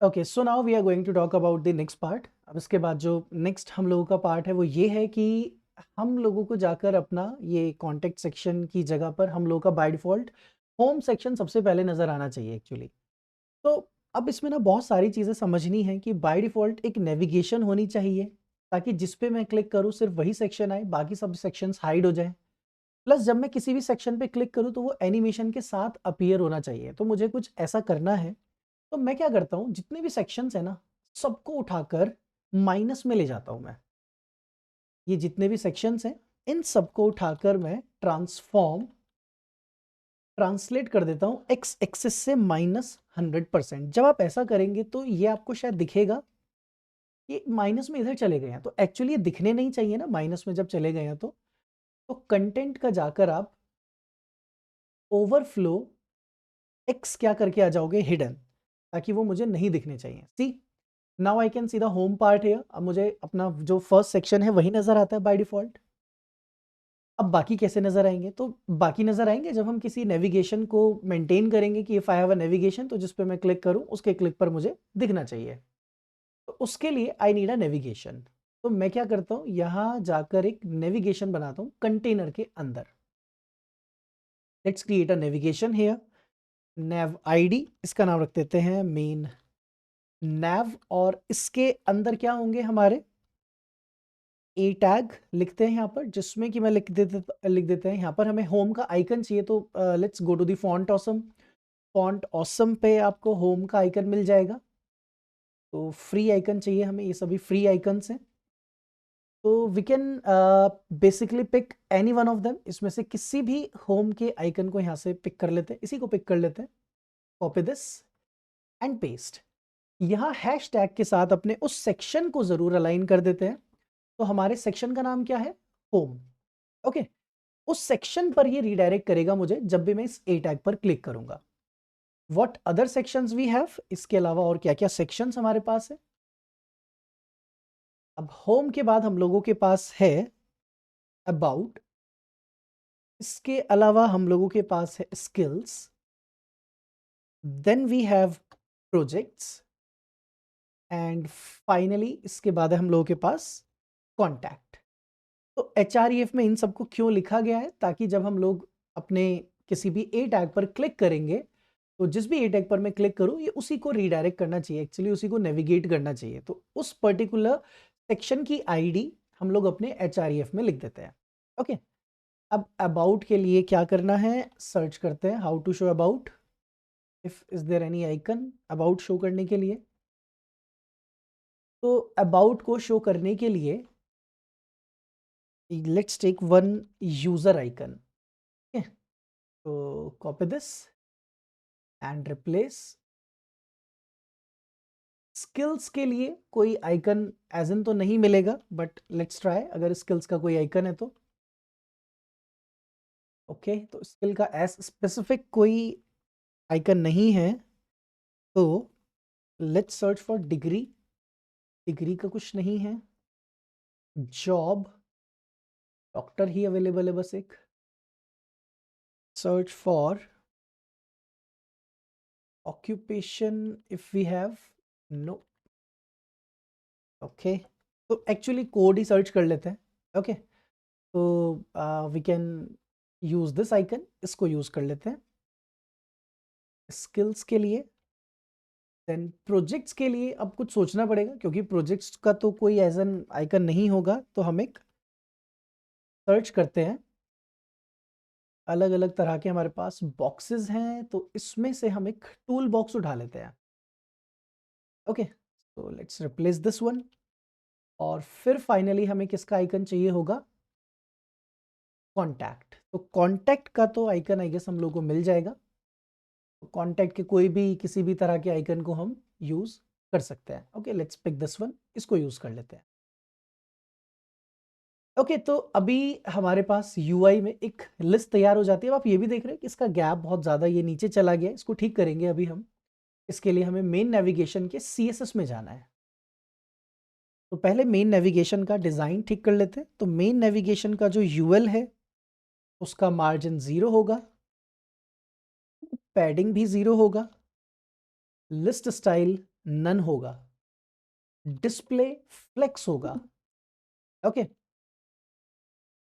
Okay, so now we are going to talk about the next part. अब इसके बाद जो नेक्स्ट हम लोगों का पार्ट है वो ये है कि हम लोगों को जाकर अपना ये कॉन्टेक्ट सेक्शन की जगह पर हम लोगों का बाय डिफ़ॉल्ट होम सेक्शन सबसे पहले नज़र आना चाहिए एक्चुअली। तो अब इसमें ना बहुत सारी चीज़ें समझनी हैं कि बाय डिफ़ॉल्ट एक नेविगेशन होनी चाहिए, ताकि जिस पे मैं क्लिक करूँ सिर्फ़ वही सेक्शन आए, बाकी सब सेक्शंस हाइड हो जाएँ। प्लस जब मैं किसी भी सेक्शन पे क्लिक करूँ तो वो एनिमेशन के साथ अपीयर होना चाहिए। तो मुझे कुछ ऐसा करना है, तो मैं क्या करता हूँ, जितने भी सेक्शंस हैं ना, सबको उठाकर माइनस में ले जाता हूँ मैं। ये जितने भी सेक्शंस हैं, इन सबको उठाकर मैं ट्रांसलेट कर देता हूँ एक्स एक्सिस से -100%। जब आप ऐसा करेंगे तो ये आपको शायद दिखेगा कि माइनस में इधर चले गए हैं, तो एक्चुअली ये दिखने नहीं चाहिए ना माइनस में जब चले गए हैं तो कंटेंट का जाकर आप ओवरफ्लो एक्स क्या करके आ जाओगे, हिडन, ताकि वो मुझे नहीं दिखने चाहिए। See, now I can see the home part here. अब मुझे अपना जो फर्स्ट सेक्शन है वही नजर आता है बाय डिफॉल्ट। अब बाकी कैसे नजर आएंगे? तो बाकी नजर आएंगे जब हम किसी नेविगेशन को मेंटेन करेंगे कि if I have a navigation, तो जिस पे मैं क्लिक करूं उसके क्लिक पर मुझे दिखना चाहिए। तो उसके लिए आई नीड अ नेविगेशन। तो मैं क्या करता हूं, यहां जाकर एक नेविगेशन बनाता हूं कंटेनर के अंदर। Let's create a navigation here. Naive ID, इसका नाम रख देते हैं मेन नैव, और इसके अंदर क्या होंगे हमारे ए टैग लिखते हैं यहाँ पर, जिसमें कि मैं लिख देते हैं यहाँ पर हमें होम का आइकन चाहिए। तो let's go to the font awesome. Font awesome पे आपको होम का आइकन मिल जाएगा। तो फ्री आइकन चाहिए हमें, ये सभी फ्री आइकन्स हैं। तो we can basically pick any one of them, इसमें से किसी भी होम के आइकन को यहाँ से पिक कर लेते हैं, इसी को पिक कर लेते हैं। Copy this and paste. यहाँ हैश टैग के साथ अपने उस सेक्शन को जरूर अलाइन कर देते हैं। तो हमारे सेक्शन का नाम क्या है? होम। ओके, उस सेक्शन पर ये रिडायरेक्ट करेगा मुझे जब भी मैं इस ए टैग पर क्लिक करूंगा। What other sections we have, इसके अलावा और क्या क्या सेक्शंस हमारे पास है? अब होम के बाद हम लोगों के पास है अबाउट, इसके अलावा हम लोगों के पास है skills, then we have projects, and finally इसके बाद है हम लोगों के पास कॉन्टैक्ट। तो एचआरईएफ में इन सबको क्यों लिखा गया है? ताकि जब हम लोग अपने किसी भी ए टैग पर क्लिक करेंगे, तो जिस भी ए टैग पर मैं क्लिक करूं ये उसी को रीडायरेक्ट करना चाहिए, एक्चुअली उसी को नेविगेट करना चाहिए। तो उस पर्टिकुलर सेक्शन की आईडी हम लोग अपने एचआरईएफ में लिख देते हैं। ओके, अब अबाउट के लिए क्या करना है, सर्च करते हैं how to show about, if is there any icon about show करने के लिए। तो अबाउट को शो करने के लिए let's take one user icon. तो copy this and replace. Skills के लिए कोई आइकन एज इन तो नहीं मिलेगा, बट लेट्स ट्राई, अगर स्किल्स का कोई आइकन है तो। ओके, तो स्किल का एस स्पेसिफिक कोई आइकन नहीं है, तो let's search for degree. Degree का कुछ नहीं है। जॉब, डॉक्टर ही अवेलेबल है बस एक। Search for occupation if we have, no. Okay, तो एक्चुअली कोड ही सर्च कर लेते हैं। ओके, तो we can use this icon, इसको यूज कर लेते हैं स्किल्स के लिए। देन प्रोजेक्ट्स के लिए अब कुछ सोचना पड़ेगा, क्योंकि प्रोजेक्ट्स का तो कोई एज एन आइकन नहीं होगा, तो हम एक सर्च करते हैं। अलग अलग तरह के हमारे पास बॉक्सेस हैं, तो इसमें से हम एक टूल बॉक्स उठा लेते हैं। ओके, तो लेट्स रिप्लेस दिस वन। और फिर फाइनली हमें किसका आइकन चाहिए होगा? कॉन्टैक्ट। तो कॉन्टैक्ट का तो आइकन आई गेस हम लोग को मिल जाएगा। कॉन्टैक्ट के कोई भी किसी भी तरह के आइकन को हम यूज कर सकते हैं। Okay, let's pick this one, इसको यूज कर लेते हैं। ओके, तो अभी हमारे पास यूआई में एक लिस्ट तैयार हो जाती है। अब आप ये भी देख रहे हैं कि इसका गैप बहुत ज़्यादा ये नीचे चला गया है, इसको ठीक करेंगे अभी हम। इसके लिए हमें मेन नेविगेशन के सीएसएस में जाना है। तो पहले मेन नेविगेशन का डिज़ाइन ठीक कर लेते हैं। तो मेन नेविगेशन का जो यूएल है उसका मार्जिन 0 होगा, पैडिंग भी 0 होगा, लिस्ट स्टाइल नन होगा, डिस्प्ले फ्लेक्स होगा। ओके,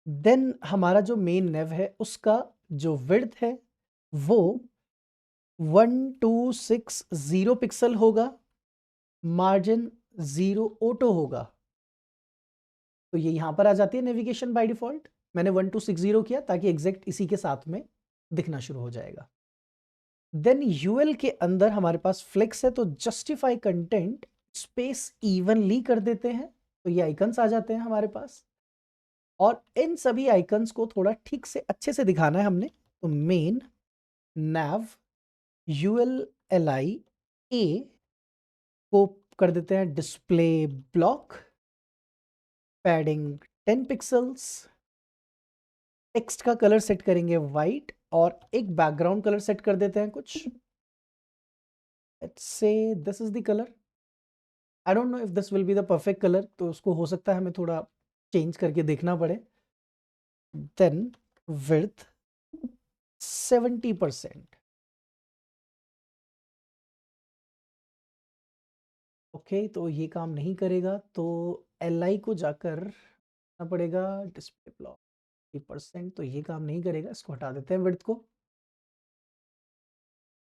देन हमारा जो मेन नेव है उसका जो विड्थ है वो 1260 पिक्सल होगा, मार्जिन 0 ऑटो होगा। तो ये यहां पर आ जाती है नेविगेशन बाय डिफॉल्ट। मैंने 1260 किया ताकि एग्जैक्ट इसी के साथ में दिखना शुरू हो जाएगा। देन यूएल के अंदर हमारे पास फ्लेक्स है, तो जस्टिफाई कंटेंट स्पेस इवनली कर देते हैं, तो ये आइकन्स आ जाते हैं हमारे पास। और इन सभी आइकन्स को थोड़ा ठीक से अच्छे से दिखाना है हमने, तो मेन nav ULLI A को कर देते हैं display block, padding 10 pixels, text का कलर सेट करेंगे वाइट, और एक बैकग्राउंड कलर सेट कर देते हैं कुछ, let's say this is the colour. I don't know if this will be the perfect colour, तो उसको हो सकता है हमें थोड़ा चेंज करके देखना पड़े। Then width 70%। ओके, तो ये काम नहीं करेगा, तो LI को जाकर करना पड़ेगा डिस्प्ले ब्लॉक 30%, तो ये काम नहीं करेगा, इसको हटा देते हैं विड्थ को।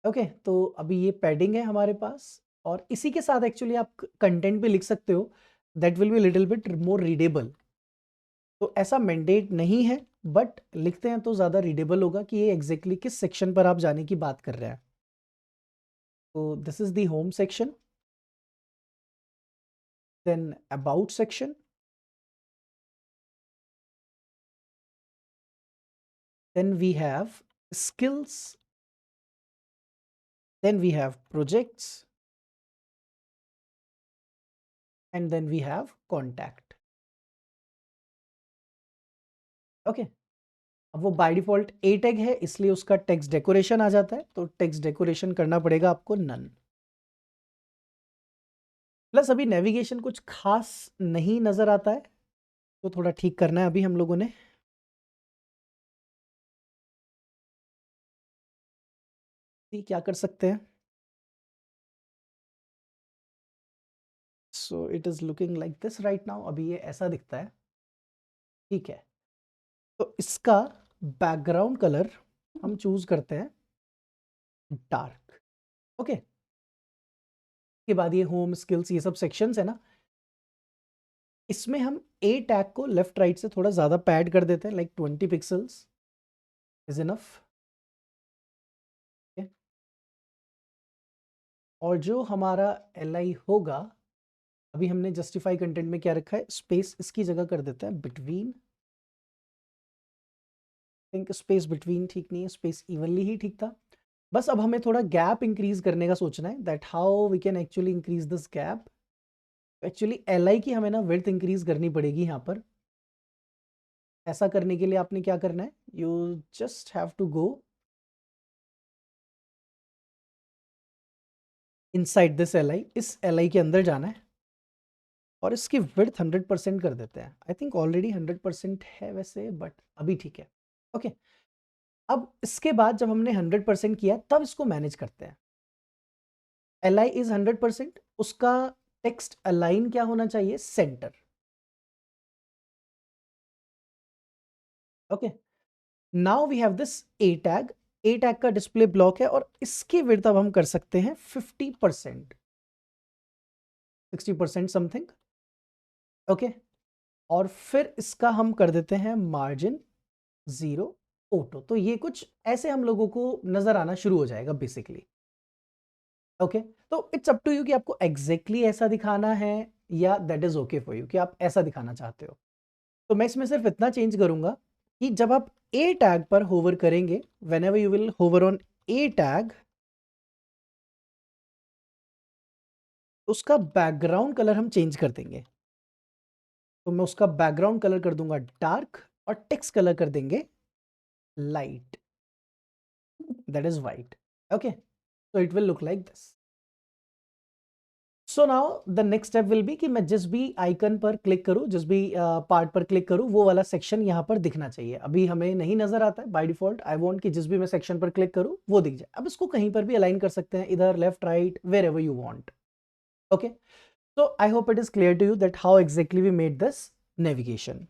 ओके, तो अभी ये पैडिंग है हमारे पास, और इसी के साथ एक्चुअली आप कंटेंट भी लिख सकते हो, that will be little bit more readable. तो ऐसा मैंडेट नहीं है, बट लिखते हैं तो ज़्यादा रीडेबल होगा कि ये एग्जैक्टली किस सेक्शन पर आप जाने की बात कर रहे हैं। तो this is the home section, then about section, then we have skills, then we have projects, and then we have contact. Okay, अब वो बाय डिफॉल्ट ए टैग है, इसलिए उसका टेक्स्ट डेकोरेशन आ जाता है, तो टेक्स्ट डेकोरेशन करना पड़ेगा आपको नन। प्लस अभी नेविगेशन कुछ खास नहीं नजर आता है, तो थोड़ा ठीक करना है अभी हम लोगों ने। क्या कर सकते हैं, so it is looking like this right now, अभी ये ऐसा दिखता है। ठीक है, तो इसका बैकग्राउंड कलर हम चूज करते हैं डार्क। ओके, के बाद ये होम स्किल्स ये सब सेक्शंस है ना, इसमें हम ए टैग को लेफ्ट राइट से थोड़ा ज़्यादा पैड कर देते हैं, लाइक 20 पिक्सल्स इज इनफ। और जो हमारा LI होगा, अभी हमने जस्टिफाई कंटेंट में क्या रखा है, स्पेस इसकी जगह कर देते हैं बिटवीन। थिंक स्पेस बिटवीन ठीक नहीं है, स्पेस इवनली ही ठीक था। बस अब हमें थोड़ा गैप इंक्रीज करने का सोचना है, that how we can actually increase this gap. Actually LI की हमें ना विड्थ इंक्रीज करनी पड़ेगी यहाँ पर। ऐसा करने के लिए आपने क्या करना है, you just have to go inside this LI, इस LI के अंदर जाना है, और इसकी विड्थ 100% कर देते हैं। आई थिंक ऑलरेडी 100% है वैसे, बट अभी ठीक है। ओके, अब इसके बाद जब हमने 100% किया, तब इसको मैनेज करते हैं। LI इज 100%, उसका टेक्स्ट अलाइन क्या होना चाहिए, centre. Okay, now we have this a tag. A tag का डिस्प्ले ब्लॉक है, और इसकी विड्थ अब हम कर सकते हैं 50%, 60% समथिंग। ओके, और फिर इसका हम कर देते हैं मार्जिन 0 ऑटो। तो ये कुछ ऐसे हम लोगों को नजर आना शुरू हो जाएगा बेसिकली। ओके, तो इट्स अप टू यू कि आपको एग्जैक्टली ऐसा दिखाना है, या that is okay for you कि आप ऐसा दिखाना चाहते हो। तो मैं इसमें सिर्फ इतना चेंज करूंगा कि जब आप ए टैग पर होवर करेंगे, whenever you will hover on a tag, उसका बैकग्राउंड कलर हम चेंज कर देंगे। तो मैं उसका बैकग्राउंड कलर कर दूंगा डार्क, और टेक्स्ट कलर कर देंगे light, that is white. Okay, so it will look like this. So now the next step will be कि मैं जिस भी आइकन पर क्लिक करूं, जिस भी पार्ट पर क्लिक करूं, वो वाला सेक्शन यहां पर दिखना चाहिए। अभी हमें नहीं नजर आता है बाय डिफॉल्ट, आई वांट कि जिस भी मैं सेक्शन पर क्लिक करूं वो दिख जाए। अब इसको कहीं पर भी अलाइन कर सकते हैं, इधर left right wherever you want. Okay, so I hope it is clear to you that how exactly we made this navigation.